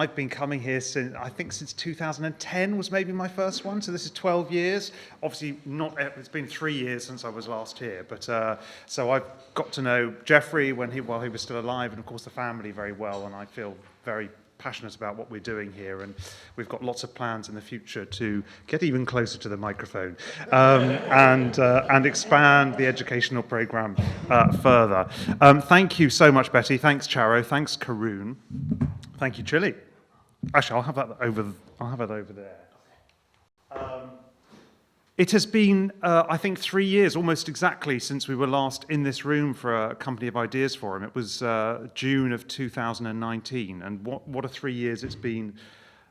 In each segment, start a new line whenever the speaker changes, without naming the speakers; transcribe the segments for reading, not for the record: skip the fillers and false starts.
I've been coming here since 2010 was maybe my first one, so this is 12 years. Obviously, it's been 3 years since I was last here, but so I've got to know Jeffrey while he was still alive, and of course the family very well, and I feel very passionate about what we're doing here, and we've got lots of plans in the future to get even closer to the microphone and expand the educational program further. Thank you so much, Betty. Thanks, Charo. Thanks, Karun. Thank you, Chili. Actually, I'll have that over there. It has been, I think, 3 years, almost exactly, since we were last in this room for a Company of Ideas Forum. It was June of 2019, and what a 3 years it's been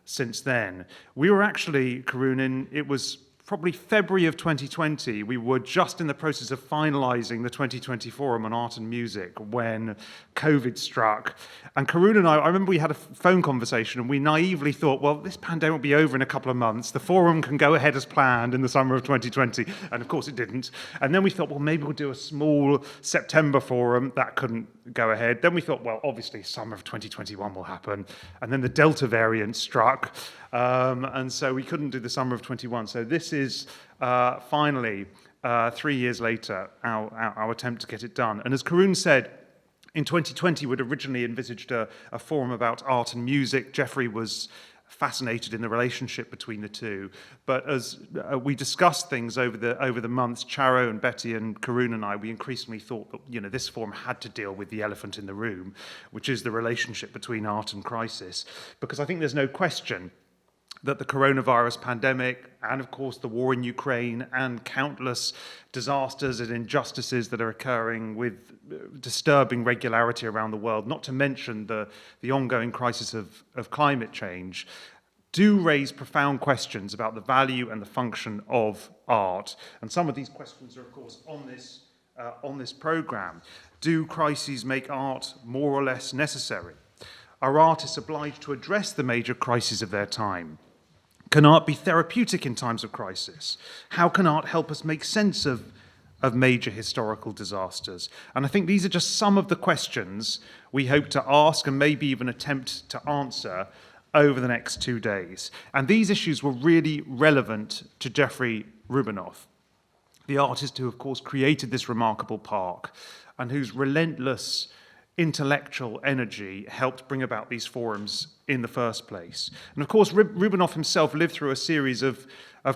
since then. We were actually, Karun, it was probably February of 2020, we were just in the process of finalising the 2020 Forum on Art and Music when COVID struck. And Karun and I remember we had a phone conversation and we naively thought, well, this pandemic will be over in a couple of months. The forum can go ahead as planned in the summer of 2020. And of course it didn't. And then we thought, well, maybe we'll do a small September forum. That couldn't go ahead. Then we thought, well, obviously summer of 2021 will happen. And then the Delta variant struck. And so we couldn't do the summer of 21. So this is finally, 3 years later, our attempt to get it done. And as Karun said, in 2020, we'd originally envisaged a forum about art and music. Jeffrey was fascinated in the relationship between the two. But as we discussed things over the months, Charo and Betty and Karun and I, we increasingly thought that this forum had to deal with the elephant in the room, which is the relationship between art and crisis. Because I think there's no question that the coronavirus pandemic and, of course, the war in Ukraine and countless disasters and injustices that are occurring with disturbing regularity around the world, not to mention the ongoing crisis of climate change, do raise profound questions about the value and the function of art. And some of these questions are, of course, on this programme. Do crises make art more or less necessary? Are artists obliged to address the major crises of their time? Can art be therapeutic in times of crisis? How can art help us make sense of major historical disasters? And I think these are just some of the questions we hope to ask and maybe even attempt to answer over the next 2 days. And these issues were really relevant to Jeffrey Rubinoff, the artist who, of course, created this remarkable park and whose relentless intellectual energy helped bring about these forums in the first place. And of course, Rubinoff himself lived through a series of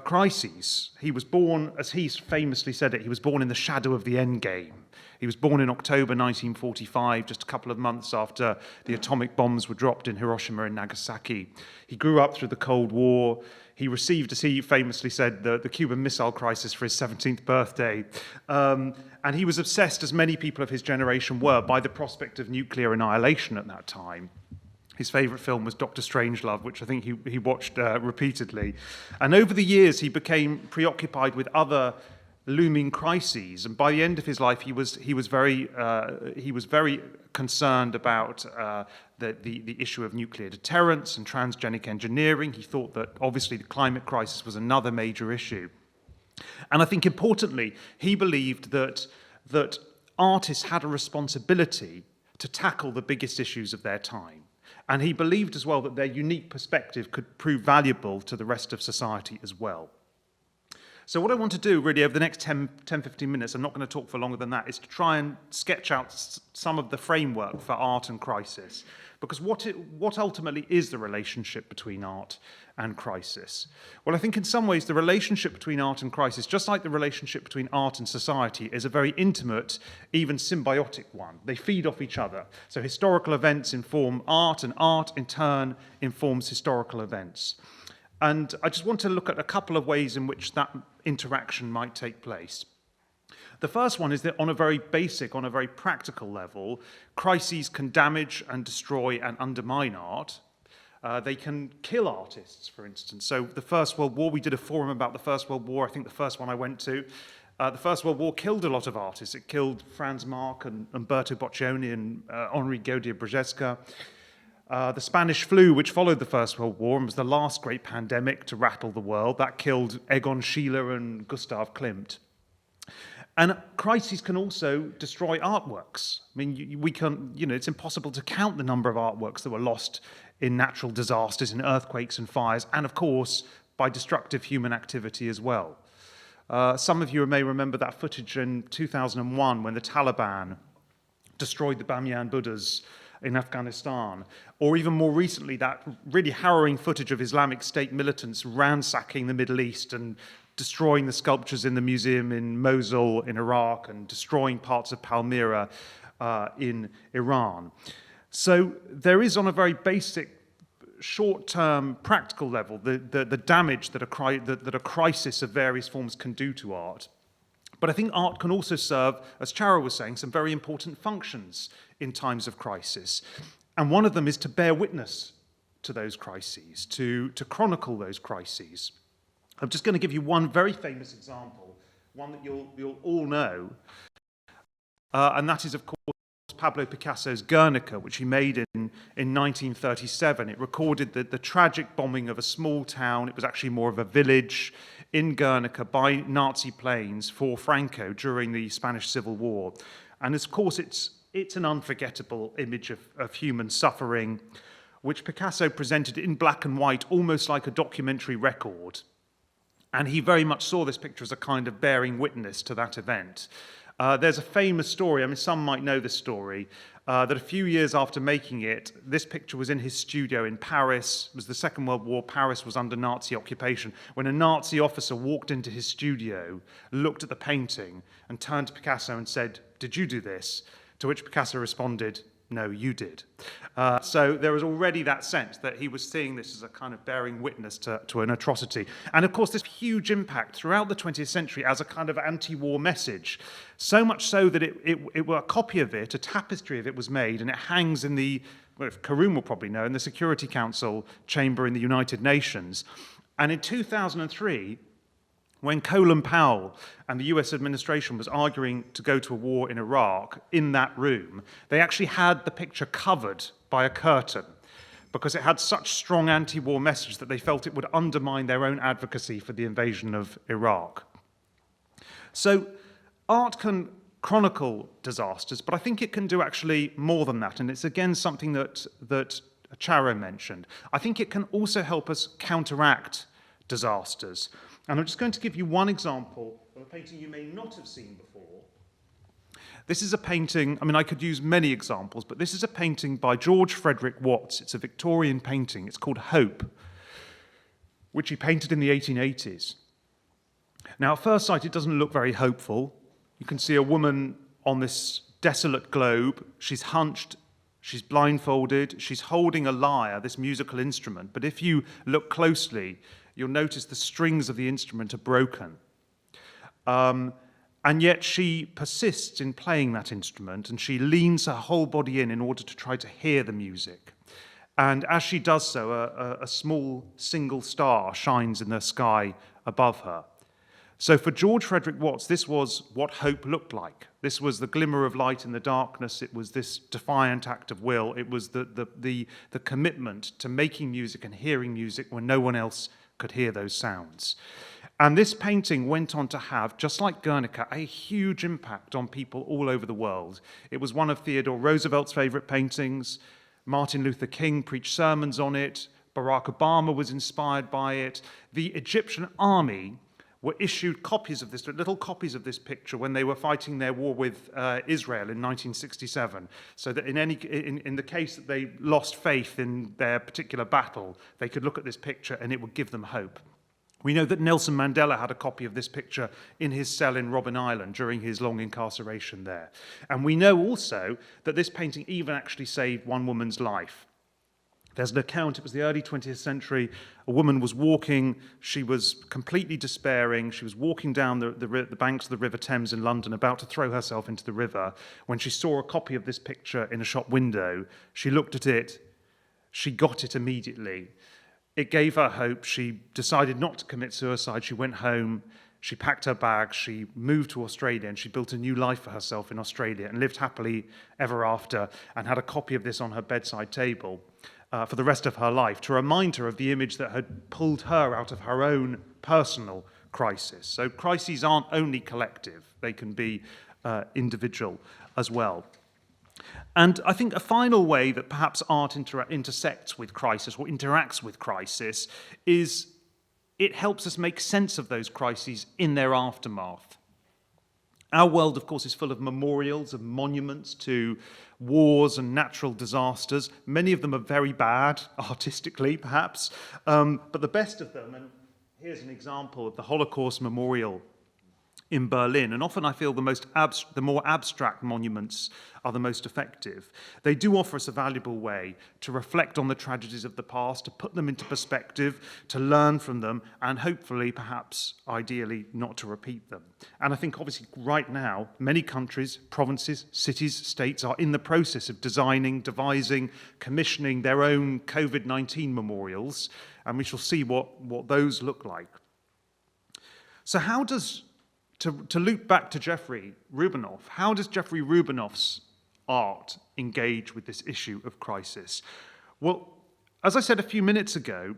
crises. He was born, as he famously said it, he was born in the shadow of the Endgame. He was born in October 1945, just a couple of months after the atomic bombs were dropped in Hiroshima and Nagasaki. He grew up through the Cold War. He received, as he famously said, the Cuban Missile Crisis for his 17th birthday. And he was obsessed, as many people of his generation were, by the prospect of nuclear annihilation at that time. His favourite film was Dr. Strangelove, which I think he watched repeatedly. And over the years, he became preoccupied with other looming crises. And by the end of his life, he was very concerned about the issue of nuclear deterrence and transgenic engineering. He thought that obviously the climate crisis was another major issue. And I think importantly, he believed that artists had a responsibility to tackle the biggest issues of their time. And he believed as well that their unique perspective could prove valuable to the rest of society as well. So what I want to do really over the next 10-15 minutes, I'm not going to talk for longer than that, is to try and sketch out some of the framework for art and crisis. Because what ultimately is the relationship between art and crisis? Well, I think in some ways the relationship between art and crisis, just like the relationship between art and society, is a very intimate, even symbiotic one. They feed off each other. So historical events inform art, and art in turn informs historical events. And I just want to look at a couple of ways in which that interaction might take place. The first one is that on a very basic, on a very practical level, crises can damage and destroy and undermine art. They can kill artists, for instance. So the First World War, we did a forum about the First World War, I think the first one I went to. The First World War killed a lot of artists. It killed Franz Marc and Umberto Boccioni and Henri Gaudier-Bragesca. The Spanish flu, which followed the First World War and was the last great pandemic to rattle the world, that killed Egon Schiele and Gustav Klimt. And crises can also destroy artworks. I mean, it's impossible to count the number of artworks that were lost in natural disasters, in earthquakes and fires, and of course, by destructive human activity as well. Some of you may remember that footage in 2001 when the Taliban destroyed the Bamyan Buddhas in Afghanistan, or even more recently, that really harrowing footage of Islamic State militants ransacking the Middle East and destroying the sculptures in the museum in Mosul in Iraq and destroying parts of Palmyra in Iran. So there is, on a very basic, short-term, practical level, the damage that a crisis of various forms can do to art. But I think art can also serve, as Charo was saying, some very important functions in times of crisis. And one of them is to bear witness to those crises, to chronicle those crises. I'm just going to give you one very famous example, one that you'll all know, and that is, of course, Pablo Picasso's Guernica, which he made in 1937. It recorded the tragic bombing of a small town. It was actually more of a village in Guernica by Nazi planes for Franco during the Spanish Civil War. And of course, it's an unforgettable image of human suffering, which Picasso presented in black and white, almost like a documentary record. And he very much saw this picture as a kind of bearing witness to that event. There's a famous story, I mean, some might know this story, that a few years after making it, this picture was in his studio in Paris. It was the Second World War. Paris was under Nazi occupation. When a Nazi officer walked into his studio, looked at the painting, and turned to Picasso and said, "Did you do this?" To which Picasso responded, "No, you did." So there was already that sense that he was seeing this as a kind of bearing witness to an atrocity. And of course, this huge impact throughout the 20th century as a kind of anti-war message, so much so that a copy of it, a tapestry of it was made, and it hangs in the, well, Karun will probably know, in the Security Council chamber in the United Nations. And in 2003, when Colin Powell and the US administration was arguing to go to a war in Iraq, in that room, they actually had the picture covered by a curtain because it had such strong anti-war message that they felt it would undermine their own advocacy for the invasion of Iraq. So art can chronicle disasters, but I think it can do actually more than that. And it's again something that Charo mentioned. I think it can also help us counteract disasters. And I'm just going to give you one example of a painting you may not have seen before. This is a painting, I mean, I could use many examples, but this is a painting by George Frederick Watts. It's a Victorian painting. It's called Hope, which he painted in the 1880s. Now, at first sight, it doesn't look very hopeful. You can see a woman on this desolate globe. She's hunched, she's blindfolded, she's holding a lyre, this musical instrument. But if you look closely, you'll notice the strings of the instrument are broken. And yet she persists in playing that instrument, and she leans her whole body in order to try to hear the music. And as she does so, a small single star shines in the sky above her. So for George Frederick Watts, this was what hope looked like. This was the glimmer of light in the darkness. It was this defiant act of will. It was the commitment to making music and hearing music when no one else could hear those sounds. And this painting went on to have, just like Guernica, a huge impact on people all over the world. It was one of Theodore Roosevelt's favorite paintings. Martin Luther King preached sermons on it. Barack Obama was inspired by it. The Egyptian army were issued copies of this, little copies of this picture when they were fighting their war with Israel in 1967. So that in the case that they lost faith in their particular battle, they could look at this picture and it would give them hope. We know that Nelson Mandela had a copy of this picture in his cell in Robben Island during his long incarceration there. And we know also that this painting even actually saved one woman's life. There's an account, it was the early 20th century, a woman was walking, she was completely despairing, she was walking down the banks of the River Thames in London, about to throw herself into the river, when she saw a copy of this picture in a shop window. She looked at it, she got it immediately. It gave her hope. She decided not to commit suicide. She went home, she packed her bags, she moved to Australia, and she built a new life for herself in Australia and lived happily ever after, and had a copy of this on her bedside table for the rest of her life, to remind her of the image that had pulled her out of her own personal crisis. So crises aren't only collective, they can be individual as well. And I think a final way that perhaps art intersects with crisis or interacts with crisis is it helps us make sense of those crises in their aftermath. Our world, of course, is full of memorials and monuments to wars and natural disasters. Many of them are very bad, artistically perhaps, but the best of them, and here's an example of the Holocaust Memorial in Berlin, and often I feel the more abstract monuments are the most effective. They do offer us a valuable way to reflect on the tragedies of the past, to put them into perspective, to learn from them, and hopefully, perhaps, ideally, not to repeat them. And I think, obviously, right now, many countries, provinces, cities, states are in the process of devising, commissioning their own COVID-19 memorials, and we shall see what those look like. So how does To loop back to Jeffrey Rubinoff, how does Jeffrey Rubinoff's art engage with this issue of crisis? Well, as I said a few minutes ago,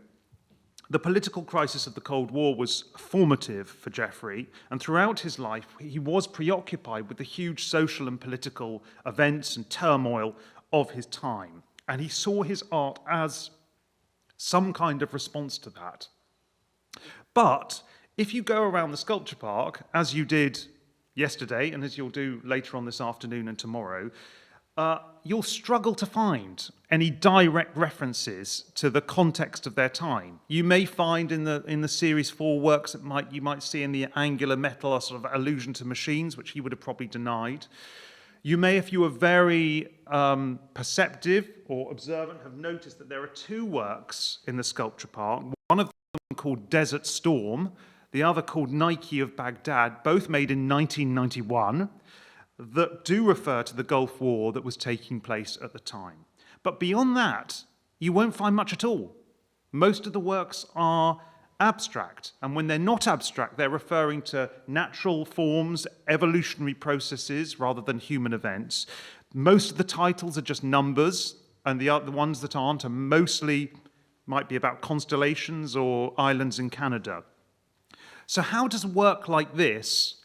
the political crisis of the Cold War was formative for Jeffrey, and throughout his life, he was preoccupied with the huge social and political events and turmoil of his time. And he saw his art as some kind of response to that. But if you go around the sculpture park, as you did yesterday, and as you'll do later on this afternoon and tomorrow, you'll struggle to find any direct references to the context of their time. You may find in the series 4 works that you might see in the angular metal a sort of allusion to machines, which he would have probably denied. You may, if you were very perceptive or observant, have noticed that there are 2 works in the sculpture park, one of them called Desert Storm, the other called Nike of Baghdad, both made in 1991, that do refer to the Gulf War that was taking place at the time. But beyond that, you won't find much at all. Most of the works are abstract, and when they're not abstract, they're referring to natural forms, evolutionary processes, rather than human events. Most of the titles are just numbers, and the ones that aren't are mostly might be about constellations or islands in Canada. So how does work like this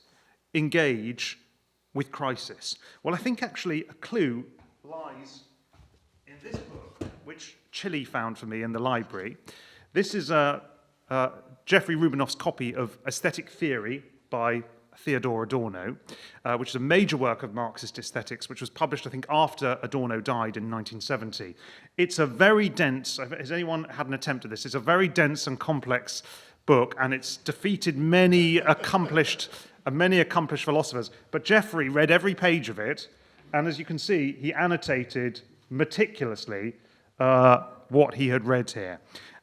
engage with crisis? Well, I think actually a clue lies in this book, which Chile found for me in the library. This is Jeffrey Rubinoff's copy of Aesthetic Theory by Theodore Adorno, which is a major work of Marxist aesthetics, which was published, I think, after Adorno died in 1970. It's a very dense, has anyone had an attempt at this? It's a very dense and complex book, and it's defeated many accomplished philosophers. But Jeffrey read every page of it, and as you can see, he annotated meticulously what he had read here.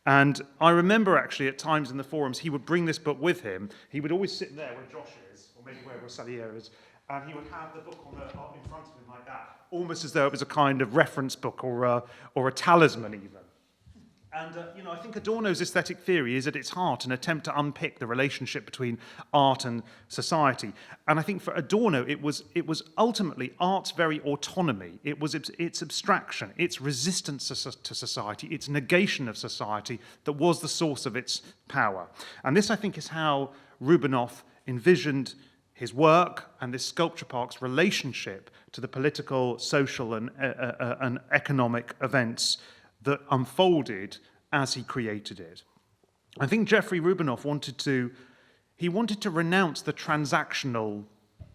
And I remember actually at times in the forums, he would bring this book with him. He would always sit there where Josh is, or maybe where Rosalia is, and he would have the book in front of him like that, almost as though it was a kind of reference book or a talisman even. And I think Adorno's aesthetic theory is at its heart an attempt to unpick the relationship between art and society. And I think for Adorno, it was ultimately art's very autonomy. It was its abstraction, its resistance to society, its negation of society that was the source of its power. And this, I think, is how Rubinoff envisioned his work and this sculpture park's relationship to the political, social, and economic events that unfolded as he created it. I think Jeffrey Rubinoff wanted to renounce the transactional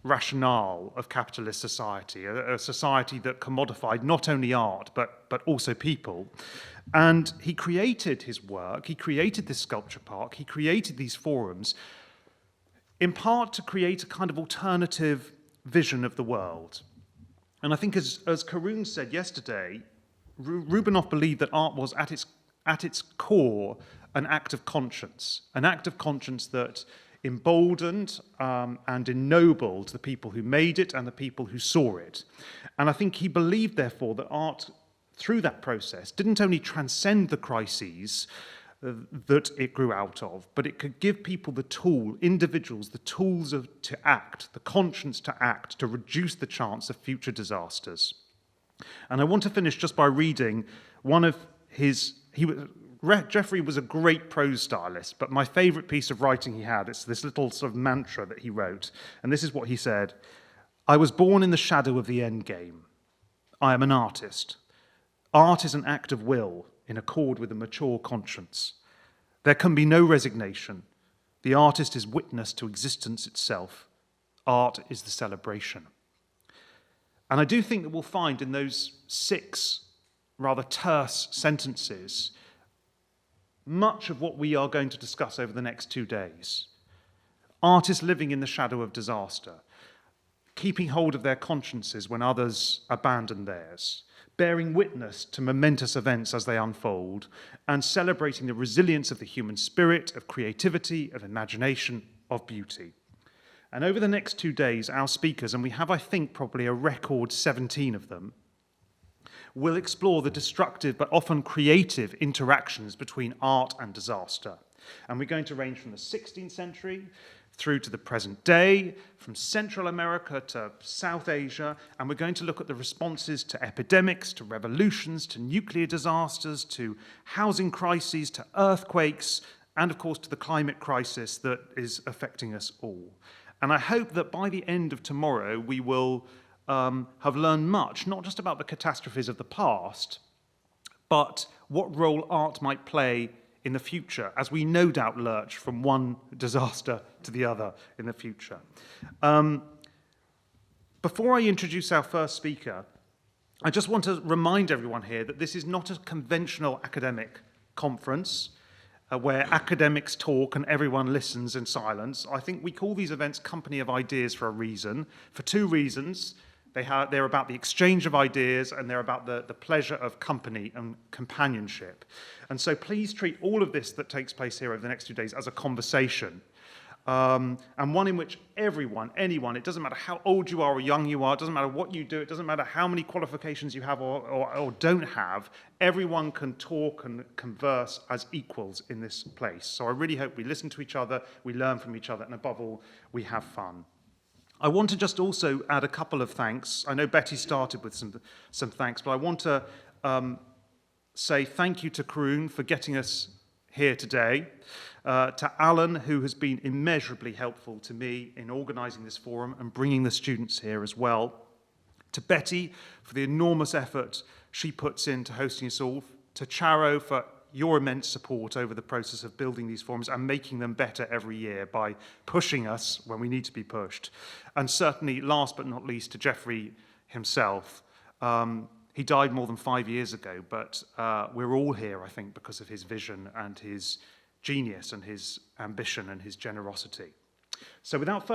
rationale of capitalist society, a society that commodified not only art, but also people. And he created his work, he created this sculpture park, he created these forums, in part to create a kind of alternative vision of the world. And I think as Karun said yesterday, Rubinoff believed that art was at its core an act of conscience that emboldened and ennobled the people who made it and the people who saw it. And I think he believed, therefore, that art, through that process, didn't only transcend the crises that it grew out of, but it could give people individuals, the tools to act, the conscience to act, to reduce the chance of future disasters. And I want to finish just by reading one of Jeffrey was a great prose stylist, but my favorite piece of writing he had, it's this little sort of mantra that he wrote, and this is what he said: "I was born in the shadow of the Endgame. I am an artist. Art is an act of will in accord with a mature conscience. There can be no resignation. The artist is witness to existence itself. Art is the celebration. And I do think that we'll find in those 6 rather terse sentences much of what we are going to discuss over the next 2 days. Artists living in the shadow of disaster, keeping hold of their consciences when others abandon theirs, bearing witness to momentous events as they unfold, and celebrating the resilience of the human spirit, of creativity, of imagination, of beauty. And over the next 2 days, our speakers, and we have, I think, probably a record 17 of them, will explore the destructive but often creative interactions between art and disaster. And we're going to range from the 16th century through to the present day, from Central America to South Asia, and we're going to look at the responses to epidemics, to revolutions, to nuclear disasters, to housing crises, to earthquakes, and of course to the climate crisis that is affecting us all. And I hope that by the end of tomorrow we will have learned much, not just about the catastrophes of the past, but what role art might play in the future, as we no doubt lurch from one disaster to the other in the future. Before I introduce our first speaker, I just want to remind everyone here that this is not a conventional academic conference where academics talk and everyone listens in silence. I think we call these events Company of Ideas for a reason, for 2 reasons. They're about the exchange of ideas, and they're about the pleasure of company and companionship. And so please treat all of this that takes place here over the next 2 days as a conversation, and one in which everyone, anyone, it doesn't matter how old you are or young you are, it doesn't matter what you do, it doesn't matter how many qualifications you have or don't have, everyone can talk and converse as equals in this place. So I really hope we listen to each other, we learn from each other, and above all, we have fun. I want to just also add a couple of thanks. I know Betty started with some thanks, but I want to say thank you to Karun for getting us here today, to Alan, who has been immeasurably helpful to me in organising this forum and bringing the students here as well, to Betty for the enormous effort she puts into hosting us all, to Charo for your immense support over the process of building these forums and making them better every year by pushing us when we need to be pushed. And certainly, last but not least, to Jeffrey himself. He died more than 5 years ago, but we're all here, I think, because of his vision and his genius and his ambition and his generosity. So without further